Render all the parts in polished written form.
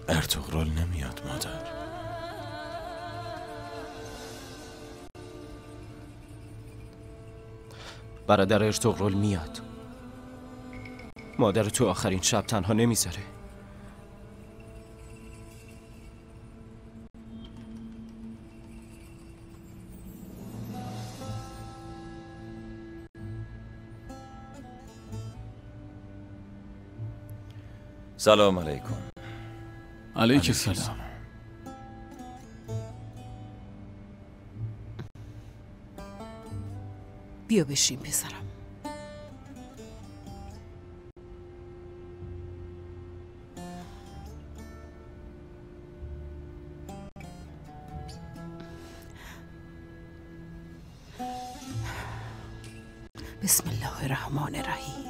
ارطغرل نمیاد مادر. برادر ارطغرل میاد. مادر تو آخرین شب تنها نمیذاره. سلام علیکم. علیک السلام. بیا بشین پسرم. بسم الله الرحمن الرحیم.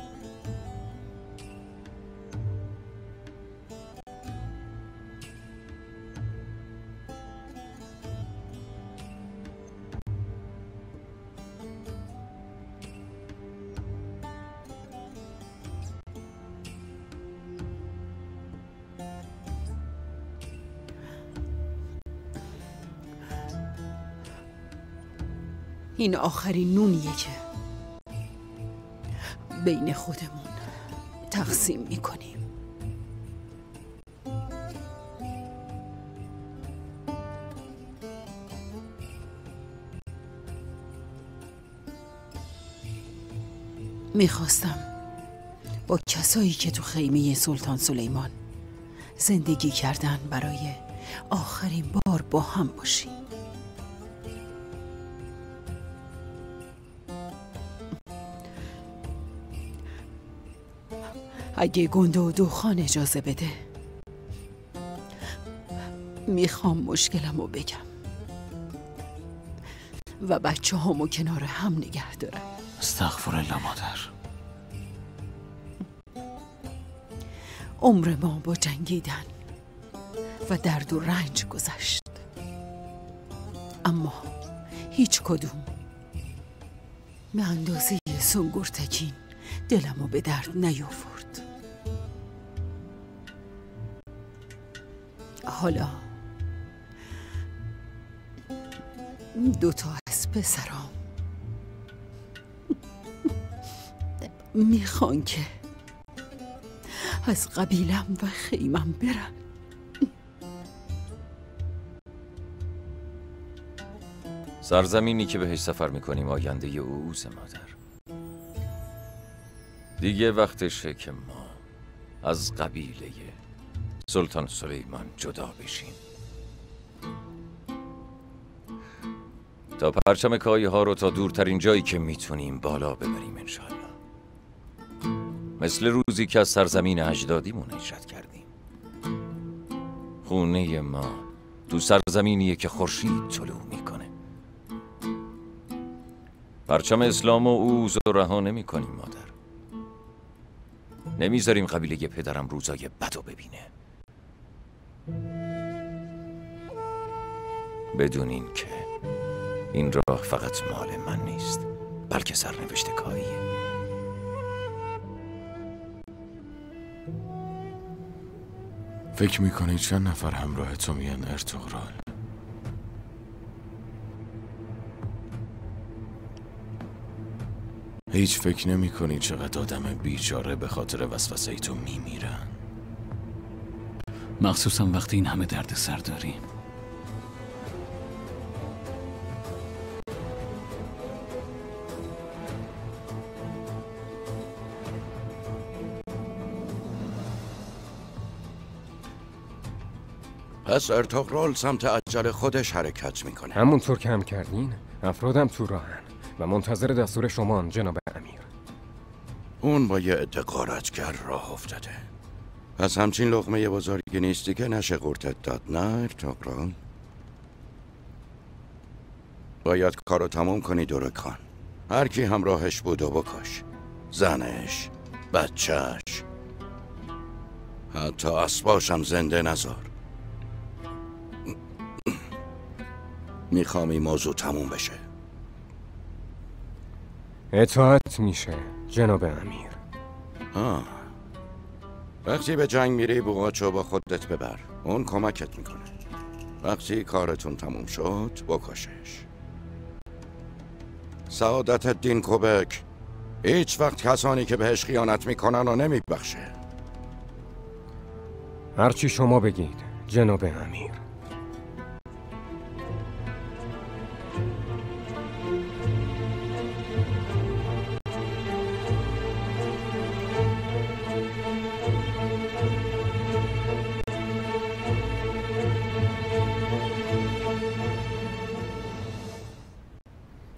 این آخرین نونیه که بین خودمون تقسیم میکنیم. میخواستم با کسایی که تو خیمه سلطان سلیمان زندگی کردن برای آخرین بار با هم باشیم. اگه گنده و دوخان اجازه بده میخوام مشکلمو بگم و بچه هامو کنار هم نگه دارم. استغفرالله مادر. عمر ما با جنگیدن و درد و رنج گذشت، اما هیچ کدوم به اندازه سنگرتکین دلمو به درد نیاورد. حالا 2 از پسرام میخوان که از قبیلم و خیمم برن. سرزمینی که بهش سفر میکنیم آینده اوست مادر. دیگه وقتشه که ما از قبیله سلطان سلیمان جدا بشیم تا پرچم کایه ها رو تا دورترین جایی که میتونیم بالا ببریم انشالله. مثل روزی که از سرزمین اجدادیمون هجرت کردیم. خونه ما تو سرزمینیه که خورشید طلوع میکنه. پرچم اسلام و اوز رو رها نمی‌کنیم مادر. نمیذاریم قبیله پدرم روزای بدو ببینه. بدونین که این راه فقط مال من نیست، بلکه سرنوشت کاییه. فکر میکنی چند نفر همراه تو میان ارطغرل؟ هیچ فکر نمی کنی چقدر آدم بیچاره به خاطر وسوسه تو میمیرن؟ مخصوصا وقتی این همه درد سر داریم. پس ارطغرل سمت اجل خودش حرکت میکنه. همونطور که هم کردین افرادم تو راهن و منتظر دستور شما جناب امیر. اون با یه عده غارتگر راه افتاده. پس همچین لقمه بزرگی نیستی که نشه قورتت داد، نه ارطغرل؟ باید کارو تموم کنی دورکان. هر کی همراهش بود و بکش. زنش، بچهش، حتی اسباشم زنده نذار. میخوام این موضوع تموم بشه. اطاعت میشه جناب امیر. وقتی به جنگ میری بوقاچو با خودت ببر. اون کمکت میکنه. وقتی کارتون تموم شد بکشش. سعادت الدین کوبک هیچ وقت کسانی که بهش خیانت میکنن و نمیبخشه. هرچی شما بگید جناب امیر.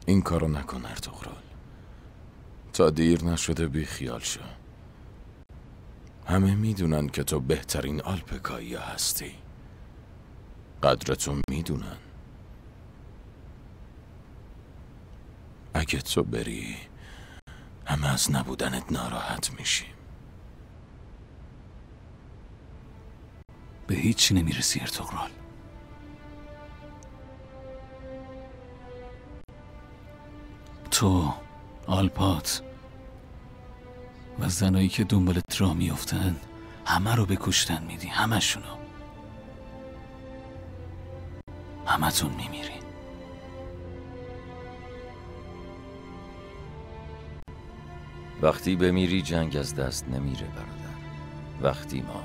این کارو نکن ارطغرل. تا دیر نشده بی خیال شو. همه میدونن که تو بهترین آلپکایی هستی. قدرتو میدونن. اگه تو بری همه از نبودنت ناراحت میشیم. به هیچی نمیرسی ارطغرل. تو، آلپات و زنایی که دنبالت راه میافتن همه رو به کشتن میدی. همشونو. همتون میمیری. وقتی بمیری جنگ از دست نمیره برادر. وقتی ما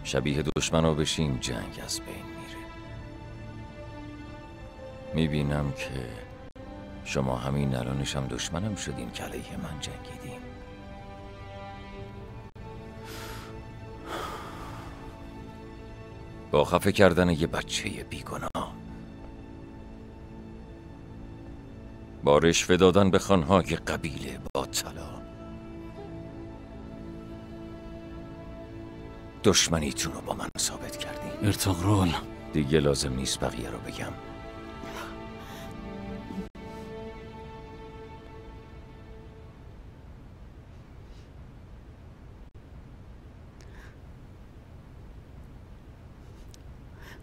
شبیه دشمنا بشیم جنگ از بین میره. میبینم که شما همین الانش هم دشمنم شدین که علیه من جنگیدین. با خفه کردن یه بچه بیگناه، با رشوه دادن به خانهای قبیله با طلا، دشمنیتون رو با من ثابت کردین. ارطغرل دیگه لازم نیست بقیه رو بگم.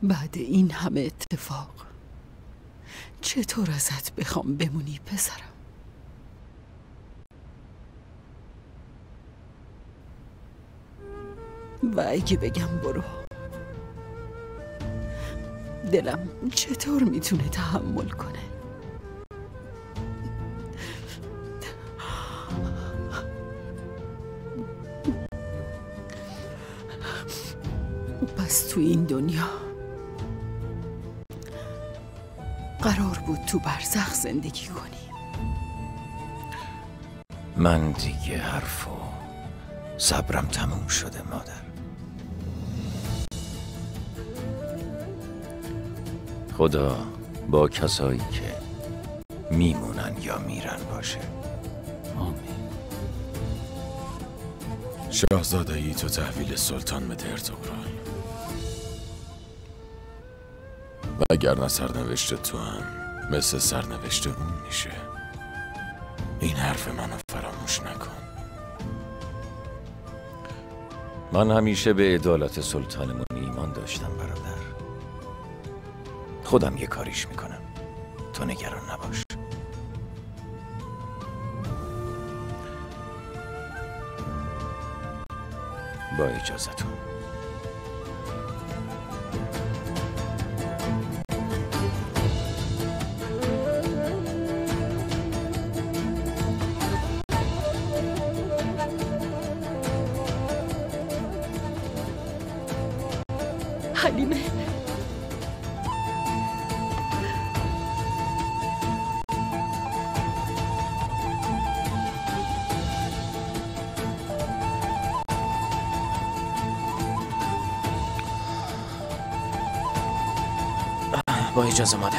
بعد این همه اتفاق چطور ازت بخوام بمونی پسرم؟ و اگه بگم برو، دلم چطور میتونه تحمل کنه؟ پس تو این دنیا قرار بود تو برزخ زندگی کنی. من دیگه حرف و صبرم تموم شده مادر. خدا با کسایی که میمونن یا میرن باشه. آمین. شاهزاده ای تو تحویل سلطان بده ارطغرل. و اگر نه سرنوشت تو هم مثل سرنوشت اون میشه. این حرف منو فراموش نکن. من همیشه به عدالت سلطانمون ایمان داشتم برادر. خودم یه کاریش میکنم. تو نگران نباش. با اجازتون. حلیمه با اجازه مادر.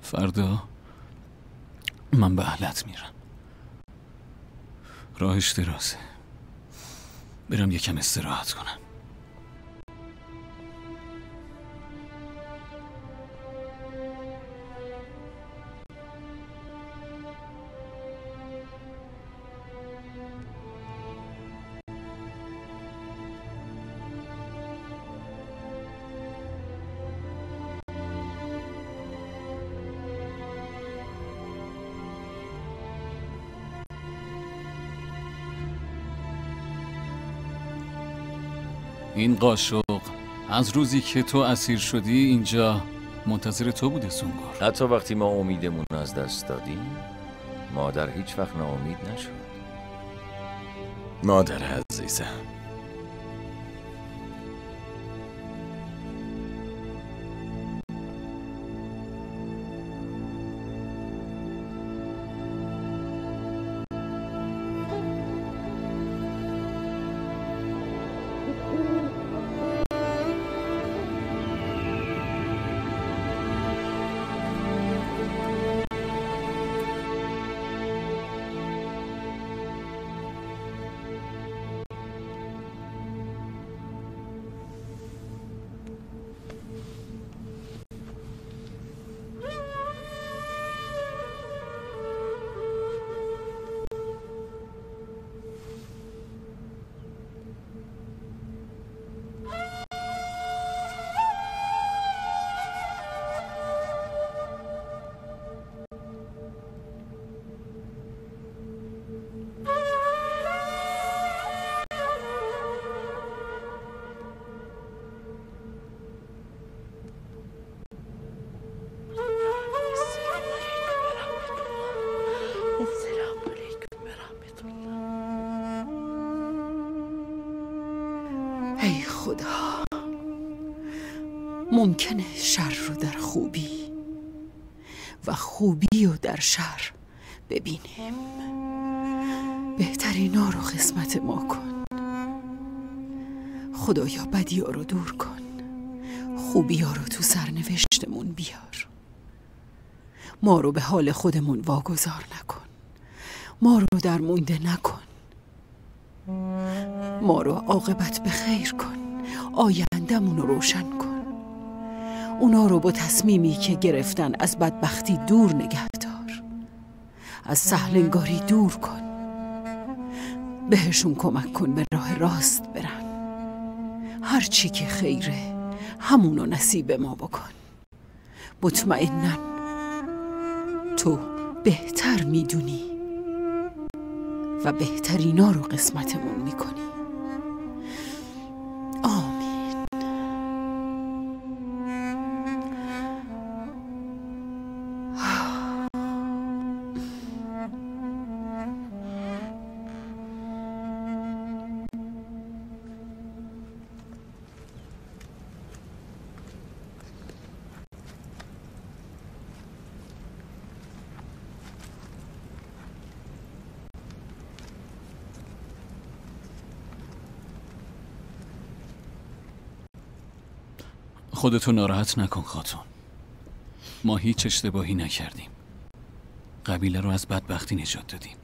فردا من به اهلت میرم. راهش درازه. برم یکم استراحت کنم. این قاشق از روزی که تو اسیر شدی اینجا منتظر تو بوده سونگور. حتی وقتی ما امیدمون از دست دادیم مادر هیچ وقت ناامید نشد. مادر عزیزم، ای خدا، ممکنه شر رو در خوبی و خوبی رو در شر ببینیم. بهترینا رو قسمت ما کن خدایا، بدی ها رو دور کن، خوبی ها رو تو سرنوشتمون بیار. ما رو به حال خودمون واگذار نکن، ما رو در مونده نکن، ما رو عاقبت به خیر کن، آیندمون رو روشن کن. اونا رو با تصمیمی که گرفتن از بدبختی دور نگه دار، از سهلنگاری دور کن، بهشون کمک کن به راه راست برن. هر چی که خیره همونو نصیب ما بکن. مطمئنن تو بهتر میدونی و بهترینا رو قسمتمون میکنی. آمین. خودتو ناراحت نکن خاتون. ما هیچ اشتباهی نکردیم. قبیله رو از بدبختی نجات دادیم.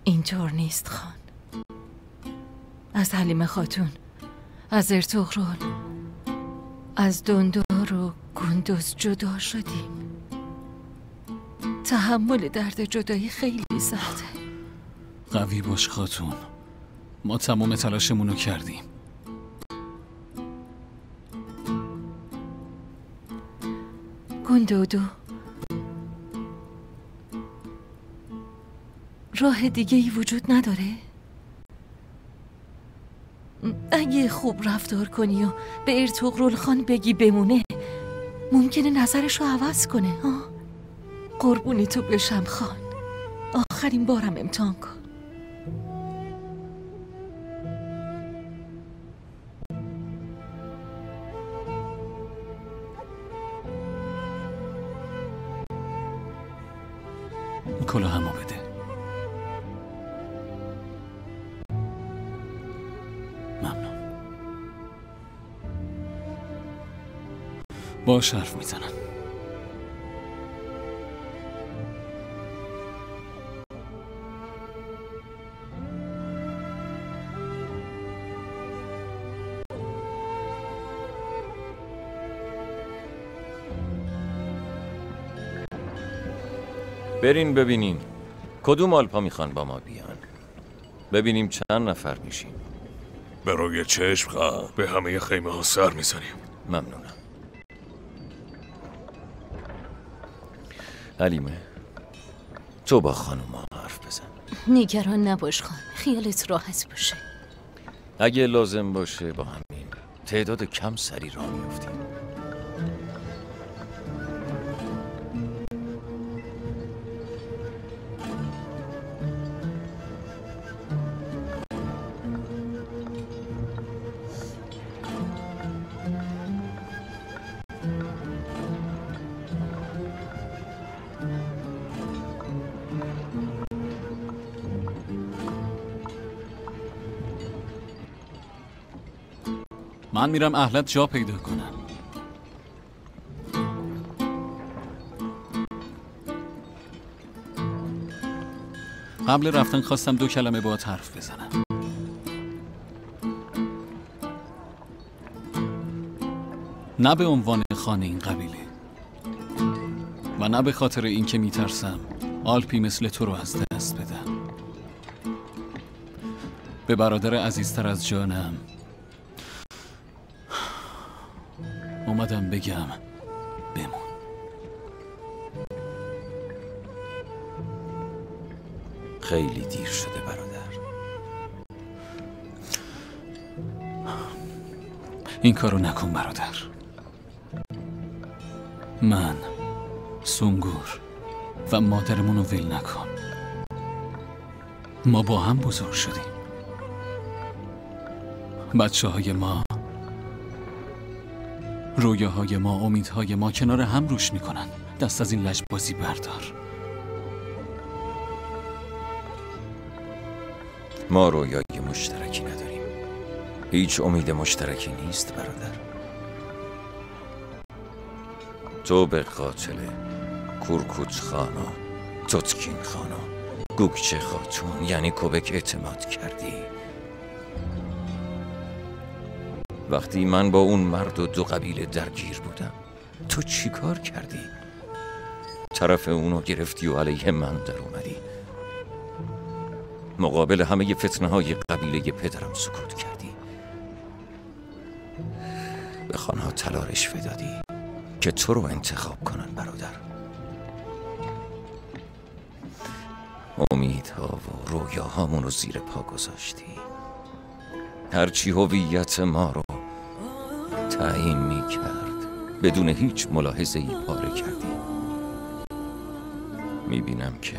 اینطور نیست خان. از حلیمه خاتون، از ارطغرل، از دندار و گندز جدا شدیم. تحمل درد جدایی خیلی سخته. قوی باش خاتون. ما تمام تلاشمون رو کردیم. گندودو، راه دیگه ای وجود نداره؟ اگه خوب رفتار کنی و به ارطغرل خان بگی بمونه، ممکنه نظرش رو عوض کنه. قربونی تو بشم خان، آخرین بارم امتحان کن. کلاهمو بده. ممنون. باش حرف میزنم. برین ببینیم کدوم آلپا میخوان با ما بیان. ببینیم چند نفر میشیم. به روی چشم به همه خیمه ها سر میزنیم. ممنونم. حلیمه، تو با خانوما حرف بزن. نگران نباش خان، خیالت راحت باشه. اگه لازم باشه با همین تعداد کم سری راه میافتیم. من میرم اهلت جا پیدا کنم. قبل رفتن خواستم 2 کلمه باهات حرف بزنم. نه به عنوان خانه این قبیله و نه به خاطر اینکه میترسم آلپی مثل تو رو از دست بدم. به برادر عزیزتر از جانم اومدم بگم بمون. خیلی دیر شده برادر. این کارو نکن برادر. من، سنگور و مادرمونو ول نکن. ما با هم بزرگ شدیم. بچه‌های ما، رویاهای ما، امیدهای ما کنار هم روش میکنن. دست از این لجبازی بردار. ما رویای مشترکی نداریم. هیچ امید مشترکی نیست برادر. تو به قاتل کورکوت خانا، توتکین خانا، گوگچه خاتون یعنی کوبک اعتماد کردی. وقتی من با اون مرد و 2 قبیله درگیر بودم تو چی کار کردی؟ طرف اونو گرفتی و علیه من در اومدی. مقابل همه فتنه های قبیله پدرم سکوت کردی. به خانها طلا رشوه دادی که تو رو انتخاب کنن برادر. امیدها و رویاهامون رو زیر پا گذاشتی. هرچی هویت ما رو تعیین می کرد بدون هیچ ملاحظه‌ای پاره کردی. می بینم که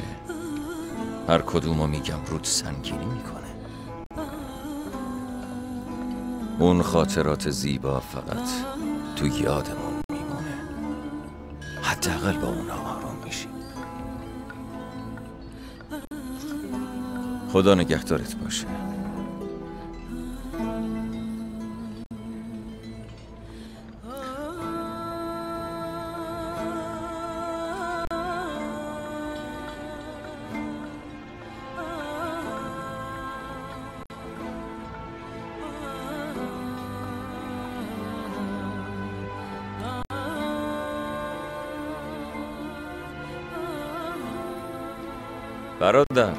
هر کدومو میگم رود سنگینی میکنه. اون خاطرات زیبا فقط تو یادمون میمونه. حداقل با اونها آروم میشیم. خدا نگهدارت باشه. برادر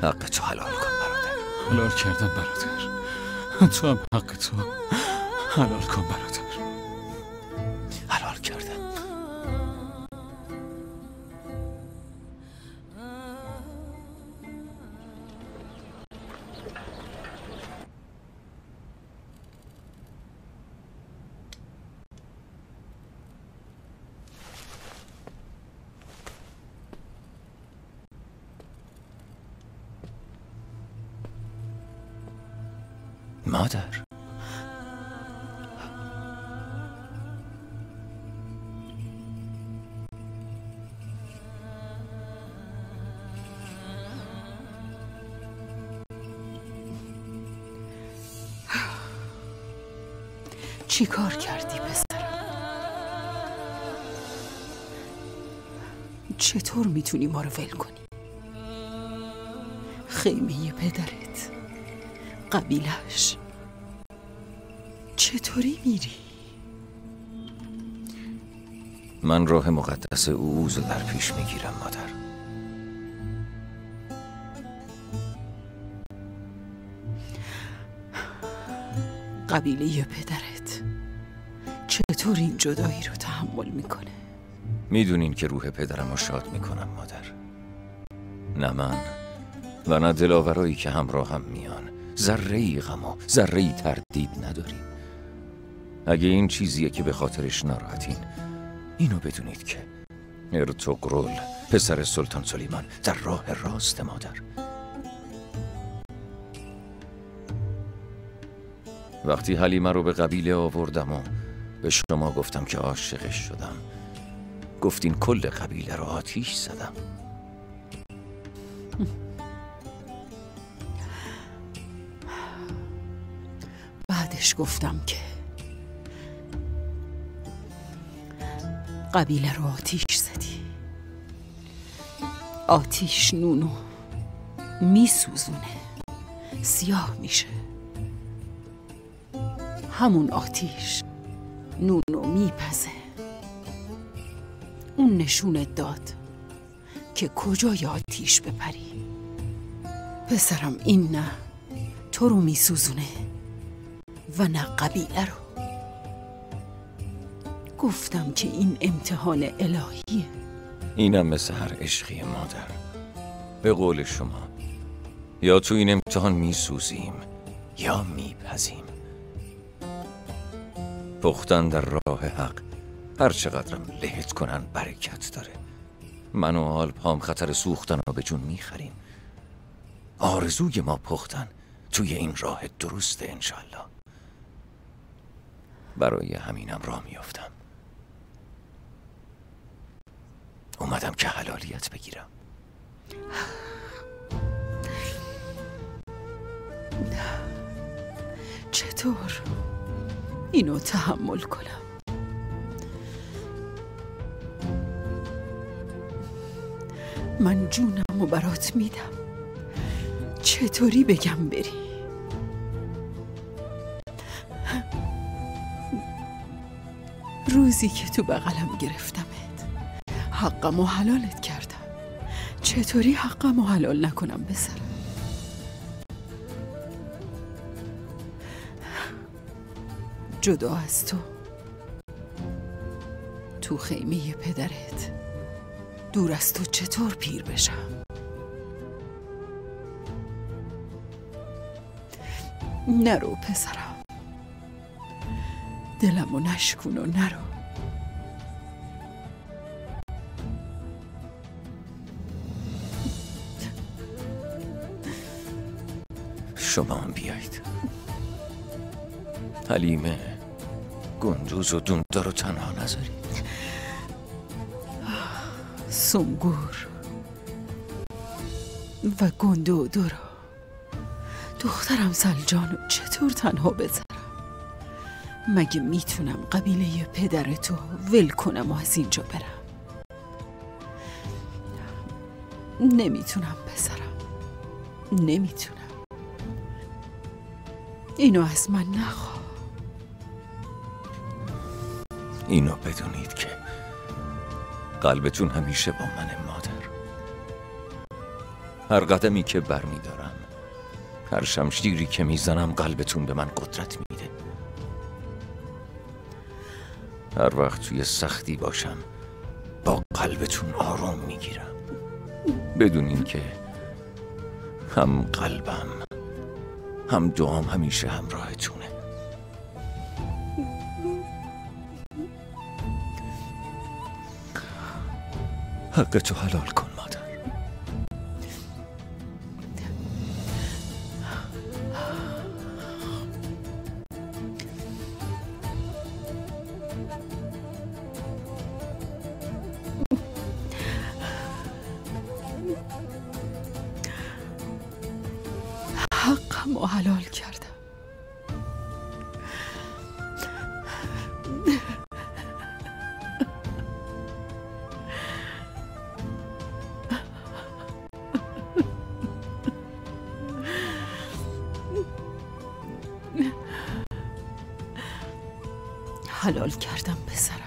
حق تو حلال کن برادر. حلال کردم برادر. تو هم حق تو حلال کن برادر. حلال کردم. مادر چی کار کردی پسرم؟ چطور میتونی ما رو ول کنی؟ خیمه پدرت، قبیلش، چطوری میری؟ من راه مقدس اوز رو در پیش میگیرم مادر. قبیله پدرت چطور این جدایی رو تحمل میکنه؟ میدونین که روح پدرم رو شاد میکنم مادر. نه من و نه دلاورایی که همراهم میان ذره‌ای غم و ذره‌ای تردید نداریم. اگه این چیزیه که به خاطرش ناراحتین، اینو بدونید که ارطغرل پسر سلطان سلیمان در راه راست مادر. وقتی حلیمه رو به قبیله آوردم و به شما گفتم که عاشقش شدم، گفتین کل قبیله رو آتیش زدم. بعدش گفتم که قبیله رو آتیش زدی. آتیش نونو میسوزونه، سیاه میشه. همون آتیش نونو میپزه. اون نشونت داد که کجای آتیش بپری. پسرم، این نه تو رو میسوزونه و نه قبیله رو. گفتم که این امتحان الهیه. اینم مثل هر عشقی مادر. به قول شما یا تو این امتحان میسوزیم یا میپزیم. پختن در راه حق هر چقدرم لهت کنن برکت داره. من و آلپام خطر سوختن رو به جون میخریم. آرزوی ما پختن توی این راه درسته انشالله. برای همینم راه میافتم. اومدم که حلالیت بگیرم. چطور اینو تحمل کنم؟ من جونمو برات میدم. چطوری بگم بری؟ روزی که تو بغلم گرفتمت حقمو حلالت کردم. چطوری حقمو حلال نکنم پسرم؟ جدا از تو خیمه پدرت، دور از تو چطور پیر بشم؟ نرو پسرم، دلمو نشکن و نرو. شما هم بیایید. حلیمه، گندوز و دوندار رو تنها نذارید. سنگور و گنده و دورا، دخترم سلجانو چطور تنها بذارم؟ مگه میتونم قبیله پدرتو ول کنم و از اینجا برم؟ نمیتونم پسرم، نمیتونم. اینو از من نخواه. اینو بدونید که قلبتون همیشه با منه مادر. هر قدمی که برمیدارم، هر شمشیری که میزنم، قلبتون به من قدرت میده. هر وقت توی سختی باشم با قلبتون آروم میگیرم. بدونین که هم قلبم هم دعام همیشه همراهتونه. حقتو حلال کن مادر. حقمو حلال کردم. حلال کردم پسرم.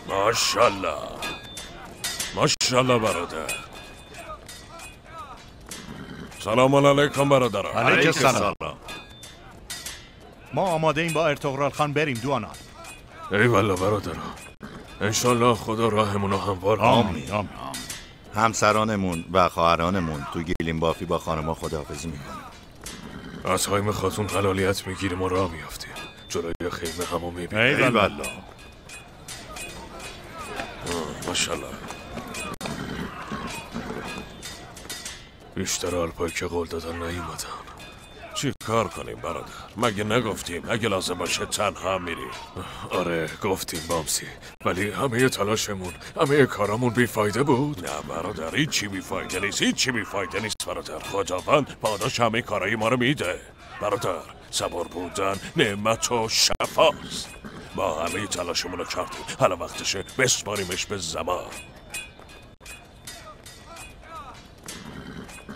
ماشالله ماشالله برادر. سلام علیکم برادران. علیکم سلام. ما آماده ایم با ارطغرل خان بریم دوانال. ای والله برادران، انشالله خدا راهمونو هموار کنه. آمین. همسرانمون و خواهرانمون تو گیلیم بافی با خانما خداحافظی میکنن. از خیمه خاتون حلالیت میگیریم و راه میافتیم. جلوی خیمه همو میبینیم. ای والله. ماشالله. بیشتر آلپایی که قول دادن نیومدن. چی کار کنیم برادر؟ مگه نگفتیم اگه لازم باشه تنها میریم؟ آره گفتیم بامسی، ولی همه تلاشمون، همه کارامون بیفایده بود. نه برادر، هیچی بیفایده نیست، هیچی بیفایده نیست برادر. خداوند پاداش همه کارای ما رو میده برادر. صبر بودن نعمت و شفاست. ما همه تلاشمون رو کردیم، حالا وقتشه بسپاریمش به زمان.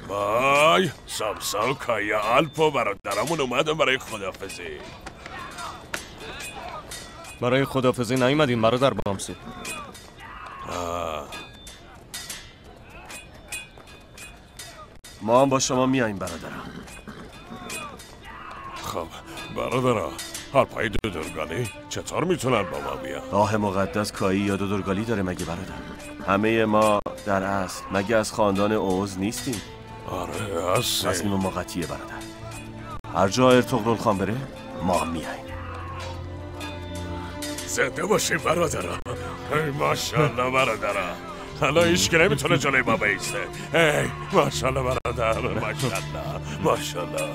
وای سامسا و کایا آلپو برادرمون اومدن برای خدافزی. برای خدافزی نیومدیم برادر بامسی. ما هم با شما میاییم برادرم. خب برادرها، آلپای دودرگالی چطور میتونن با ما بیان؟ راه مقدس کایی یا دودرگالی داره مگه برادر؟ همه ما در اصل مگه از خاندان اوز نیستیم؟ آره هستی. تصمیم ما قطعیه برادر. هر جا ارطغرل خان بره ما هم میاییم. زنده باشیم برادرها. ای ماشالله برادرها. حالا هیچ که نمیتونه جلوی ما بیسته. ای ماشالله برادر، ماشالله ماشالله.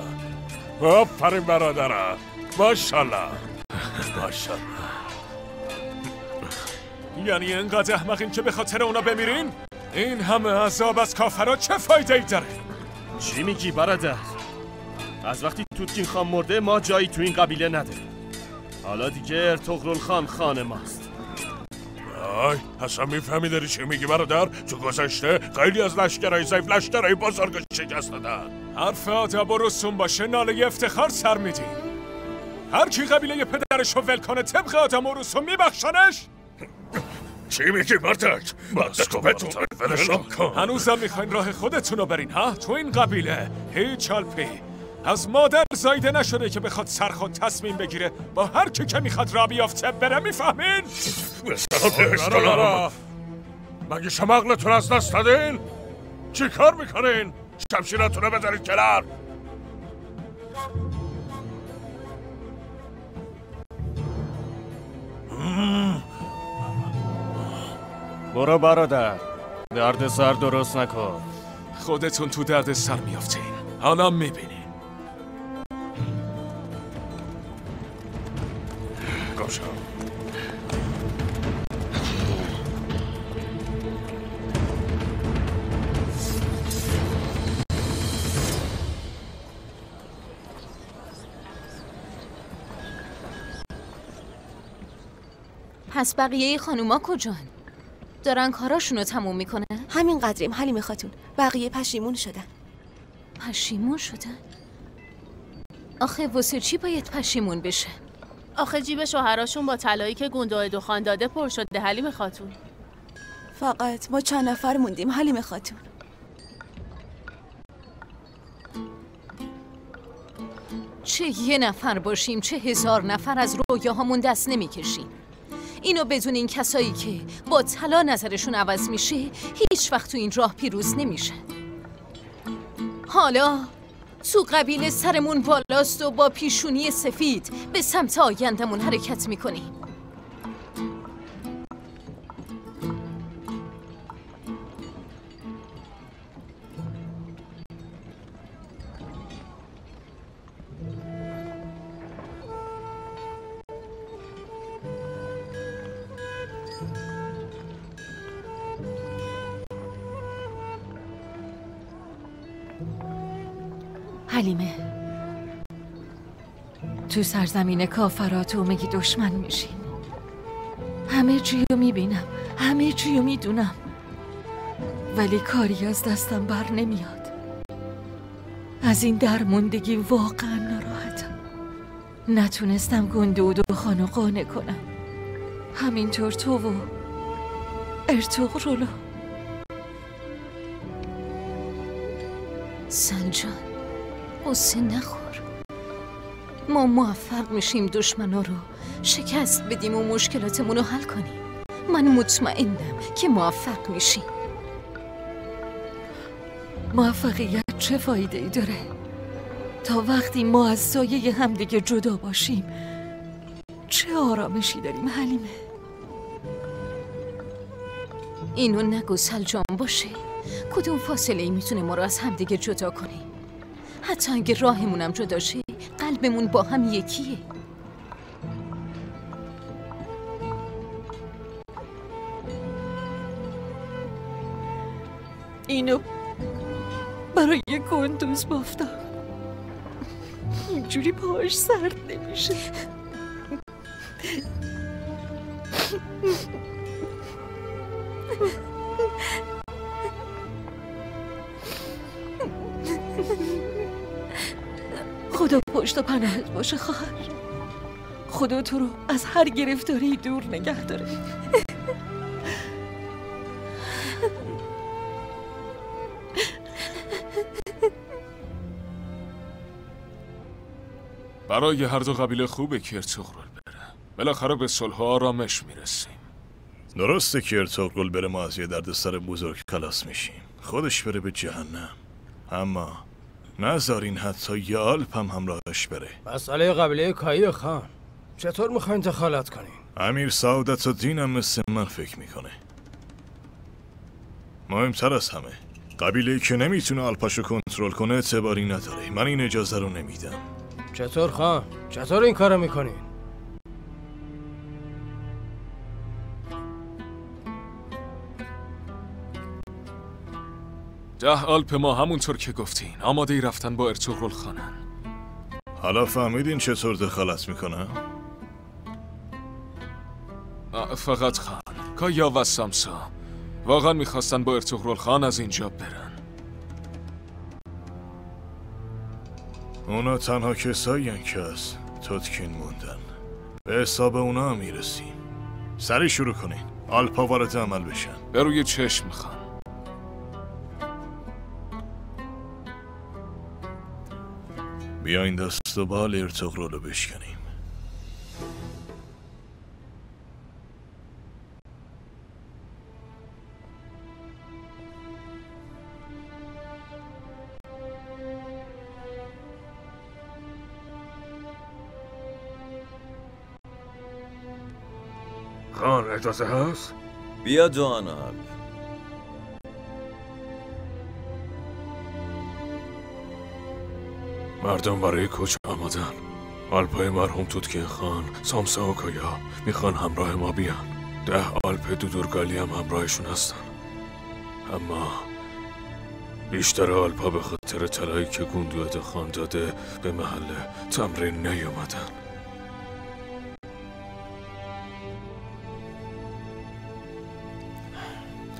آفرین برادرها، ماشالله ماشالله. یعنی اینقدر احمقین که به خاطر اونا بمیرین؟ این همه عذاب از کافرها چه فایده ای داره؟ چی میگی برادر؟ از وقتی توتکین خان مرده ما جایی تو این قبیله نداریم. حالا دیگه ارطغرل خان خان ماست. آی اصلا میفهمی داری چی میگی برادر؟ تو گذشته خیلی از لشکرهای ضعیف لشکرهای بزرگ شکست دادن. حرف ادب و رسوم باشه ناله افتخار سر میدی. هر کی قبیله پدرشو ول کنه طبق ادب و رسوم میبخشنش؟ چی میگی بردک؟ هنوزم میخواین راه خودتونو برین ها؟ تو این قبیله هیچ آلپی از مادر زایده نشده که بخواد سرخود تصمیم بگیره با هر کی که میخواد را بیافته بره. میفهمین؟ مگه شما عقلتون از دست دادین؟ چی کار میکنین؟ شمشیراتونو بذارید کنار. برو برادر، درد سر درست نکن. خودتون تو درد سر میافتین، حالا میبینین. گوشم پس بقیه خانوما کجان؟ دارن کاراشونو تموم میکنن؟ همین قدریم حلیمه خاتون. بقیه پشیمون شدن. پشیمون شدن؟ آخه واسه چی باید پشیمون بشه؟ آخه جیب شوهراشون با طلایی که گندای دخان داده پر شده حلیمه خاتون. فقط ما چند نفر موندیم حلیمه خاتون. چه یه نفر باشیم چه 1000 نفر از رویاهامون دست نمیکشیم. اینو بدون این کسایی که با طلا نظرشون عوض میشه هیچ وقت تو این راه پیروز نمیشن. حالا تو قبیله سرمون بالاست و با پیشونی سفید به سمت آیندمون حرکت میکنیم. حلیمه، تو سرزمین کافراتو میگی دشمن میشیم. همه چی رو میبینم، همه چی رو میدونم، ولی کاری از دستم بر نمیاد. از این درموندگی واقعا ناراحتم. نتونستم گندود و خانو قانع کنم. همینطور تو و ارطغرلو. سنجان قصه نخور. ما موفق میشیم دشمنا رو شکست بدیم و مشکلاتمون رو حل کنیم. من مطمئنم که موفق میشیم. موفقیت چه فایده ای داره؟ تا وقتی ما از سایه همدیگه جدا باشیم چه آرامشی داریم حلیمه؟ اینو نگو سلجان باشه. کدوم فاصله ای میتونه ما رو از همدیگه جدا کنه؟ حتی اگه راهمونم جدا شه قلبمون با هم یکیه. اینو برای گندوز بافتم. اینجوری پاهاش سرد نمیشه. خدا پشت و پناهت باشه خواهر. خدا تو رو از هر گرفتاری دور نگه داره. برای هر دو قبیله خوبه که ارطغرل بره. بالاخره به صلح و آرامش میرسیم. درسته که ارطغرل بره ما از یه دردسر بزرگ خلاص میشیم. خودش بره به جهنم. اما نذارین حتی یه آلپ هم همراهش بره. مسئله قبیله کایی خان چطور میخواین دخالت کنین؟ امیر سعادت الدین هم مثل من فکر میکنه. مهمتر از همه قبیله‌ای که نمیتونه آلپاشو کنترل کنه اعتباری نداره. من این اجازه رو نمیدم. چطور خان؟ چطور این کارو میکنین؟ آلپ ما همونطور که گفتین آماده ای رفتن با ارطغرل خانن. حالا فهمیدین چطور دخالت میکنن؟ فقط خان، کایا و سامسا واقعا میخواستن با ارطغرل خان از اینجا برن. اونا تنها کسایی هن که از تدکین موندن. به حساب اونا هم میرسیم. سریع شروع کنین. آلپا وارد عمل بشن. به روی چشم خان. بیاین دست و بال ارطغرل رو بشکنیم. خان اجازه هست؟ بیا جوان آلپ. مردم برای کوچ آمدن. آلپای مرحوم تدکین خان، سامسا و کایا میخوان همراه ما بیان. 10 آلپ دودرگالی هم همراهشون هستن. اما بیشتر آلپا به خاطر طلایی که گندود خان داده به محل تمرین نیومدن.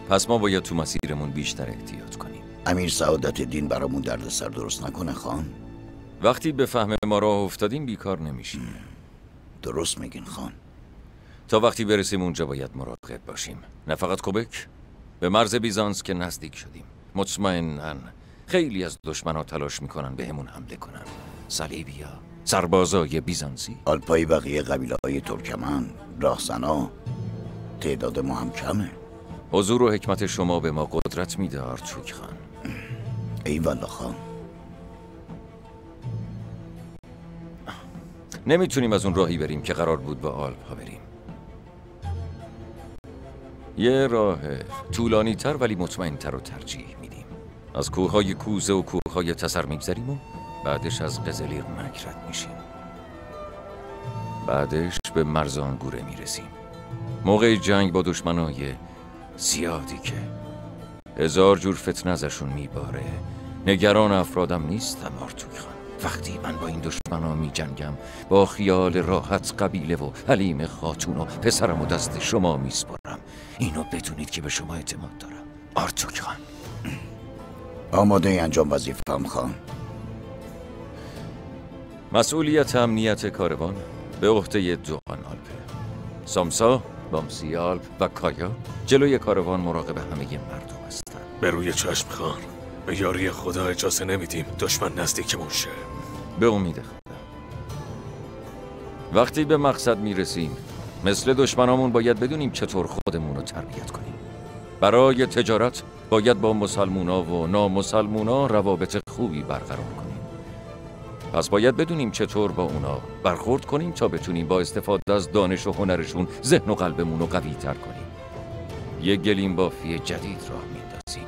پس ما باید تو مسیرمون بیشتر احتیاط کنیم. امیر سعادت الدین برامون دردسر درست نکنه خان. وقتی به فهم ما راه افتادیم بیکار نمیشیم. درست میگین خان. تا وقتی برسیم اونجا باید مراقب باشیم. نه فقط کوبک، به مرز بیزانس که نزدیک شدیم. مطمئناً خیلی از دشمن‌ها تلاش میکنن بهمون حمله کنن. صلیبیا سربازای بیزانسی. آلپای بقیه قبیله‌های ترکمن، راهزنا، تعداد ما هم کمه. حضور و حکمت شما به ما قدرت میده آرچوک خان. ایوالله خان. نمیتونیم از اون راهی بریم که قرار بود با آلپ ها بریم. یه راه طولانی تر ولی مطمئن تر رو ترجیح میدیم. از کوههای کوزه و کوههای تسر میگذریم و بعدش از قزلیر مکرد میشیم. بعدش به مرزانگوره میرسیم. موقع جنگ با دشمنای زیادی که 1000 جور فتنه ازشون میباره، نگران افرادم نیستم آرتوک خان. وقتی من با این دشمنا می جنگم، با خیال راحت قبیله و حلیم خاتون و پسرم و دست شما می سپرم. اینو بدونید که به شما اعتماد دارم آرتوک خان. آماده انجام وظیفه‌ام خان. مسئولیت امنیت کاروان به عهده دوان آلپه. سامسا، بامسی آلپ و کایا جلوی کاروان مراقب همه مردم هستن. به روی چشم خان. به یاری خدا اجازه نمیدیم دشمن نزدیکمون شه. به امید خدا. وقتی به مقصد میرسیم مثل دشمنامون باید بدونیم چطور خودمون رو تربیت کنیم. برای تجارت باید با مسلمونا و نامسلمونا روابط خوبی برقرار کنیم. پس باید بدونیم چطور با اونا برخورد کنیم تا بتونیم با استفاده از دانش و هنرشون ذهن و قلبمون رو قوی تر کنیم. یه گلیم بافی جدید راه میندازیم.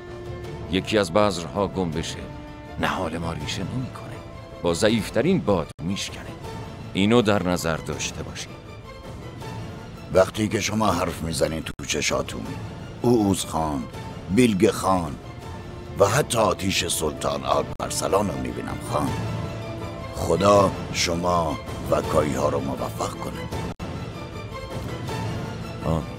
یکی از بذرها گم بشه، نهال ما ریشه نمی‌کنه. با ضعیف‌ترین باد میشکنه. اینو در نظر داشته باشید. وقتی که شما حرف میزنید تو چشاتون، اوز خان، بیلگ خان و حتی آتیش سلطان آلپ ارسلان رو میبینم خان. خدا شما و کایی ها رو موفق کنه. آمین.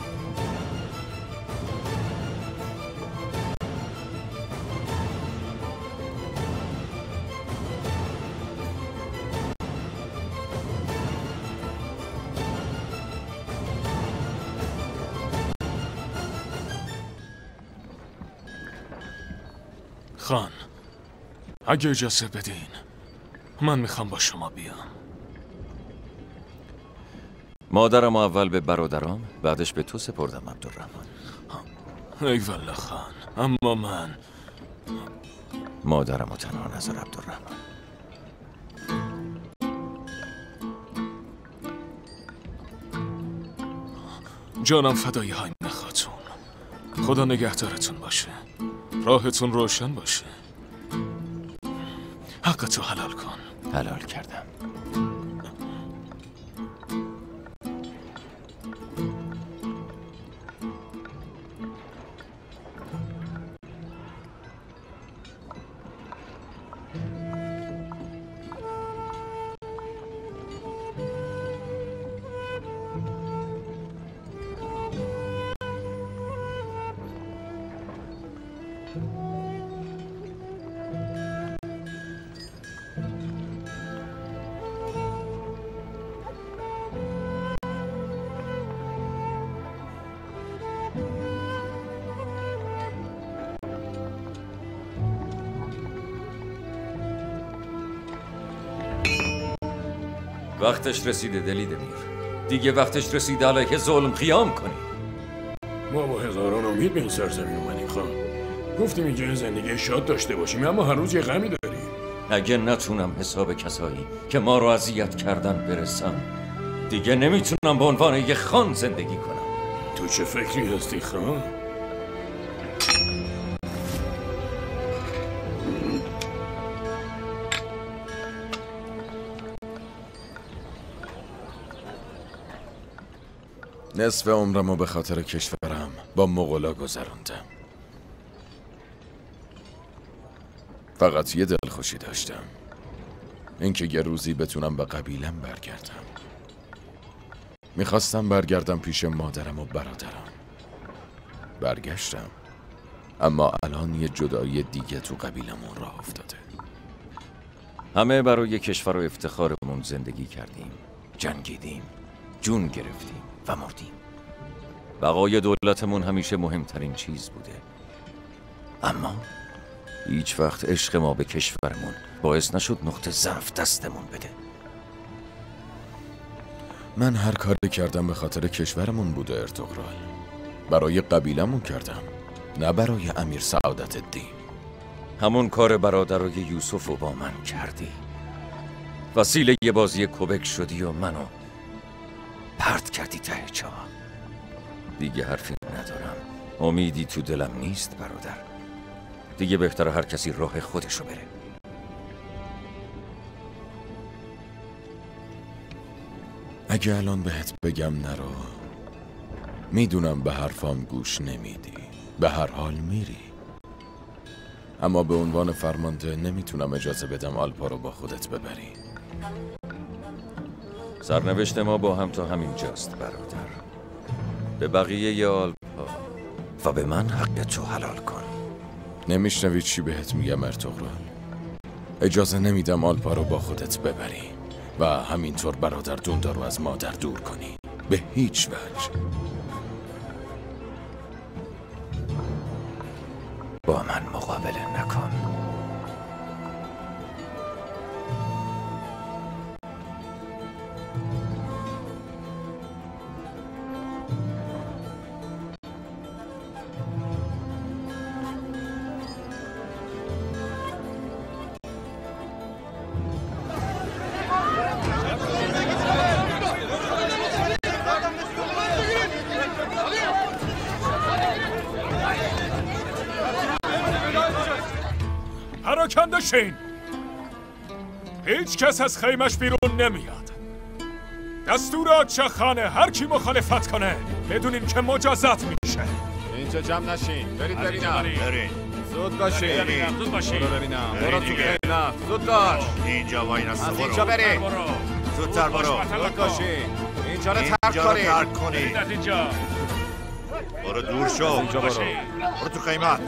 خان، اگه اجازه بدین من میخوام با شما بیام. مادرم اول به برادرام، بعدش به تو سپردم عبدالرحمن. ایوالله خان، اما من مادرم و تنها نظر عبدالرحمن. جانم فدای های خاتون. خدا نگهدارتون باشه. راهتون روشن باشه. حقتو حلال کن. حلال کردم. وقتش رسیده دلید میر. دیگه وقتش رسیده علیه ظلم قیام کنی. ما با هزاران امید به این سرزمین اومدیم خان. گفتیم اینجا زندگی شاد داشته باشیم، اما هر روز یه غمی داریم. اگه نتونم حساب کسایی که ما رو اذیت کردن برسم، دیگه نمیتونم به عنوان یه خان زندگی کنم. تو چه فکری هستی خان؟ نصف عمرمو به خاطر کشورم با مغولا گذروندم. فقط یه دلخوشی داشتم، اینکه یه روزی بتونم به قبیلم برگردم. میخواستم برگردم پیش مادرم و برادرم. برگشتم، اما الان یه جدایی دیگه تو قبیلمون راه افتاده. همه برای کشور و افتخارمون زندگی کردیم، جنگیدیم، جون گرفتیم و مردیم. بقای دولتمون همیشه مهمترین چیز بوده. اما هیچ وقت عشق ما به کشورمون باعث نشد نقطه ضعف دستمون بده. من هر کاری کردم به خاطر کشورمون بوده ارطغرل. برای قبیلمون کردم، نه برای امیر سعادت الدین. همون کار برادرای یوسف رو با من کردی. وسیله یه بازی کبک شدی و منو پرت کردی ته چاه. دیگه حرفی ندارم. امیدی تو دلم نیست برادر. دیگه بهتره هر کسی راه خودشو بره. اگه الان بهت بگم نرو، میدونم به حرفام گوش نمیدی، به هر حال میری. اما به عنوان فرمانده نمیتونم اجازه بدم آلپا رو با خودت ببری. سرنوشت ما با هم تا همین جاست برادر. به بقیه آلپا و به من حقیقتو حلال کن. نمیشنوی چی بهت میگم ارطغرل؟ اجازه نمیدم آلپا رو با خودت ببری و همینطور برادر دوندا رو از مادر دور کنی. به هیچ وجه. با من مقابله نکن. پراکنده شین. هیچ کس از خیمش بیرون نمیاد. دستور آچه خانه هر کی مخالفت کنه بدون این که مجازات میشه. اینجا جمع نشین. برید ببینم. برید. زود باشین. زود باشین. برو ببینم. برو تو خیمه. زود باش. اینجا وای نسته برو. از اینجا برید. زودتر برو. زود باشین. اینجا رو ترک کنید. برو دور شو. اینجا برو. برو تو خیمت.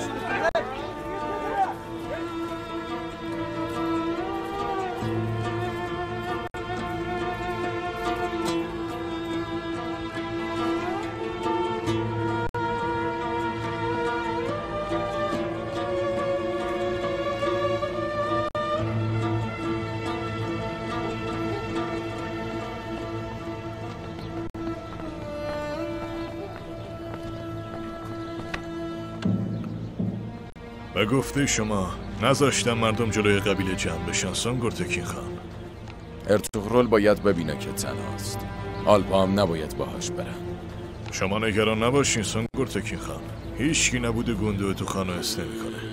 به گفته شما نذاشتم مردم جلوی قبیله جمع بشن سنگورتکین خان. ارطغرل باید ببینه که تنهاست. آلپا هم نباید باهاش برن. شما نگران نباشین سنگورتکین خان. هیچکی نبوده گنده تو خانو اس نمیکنه.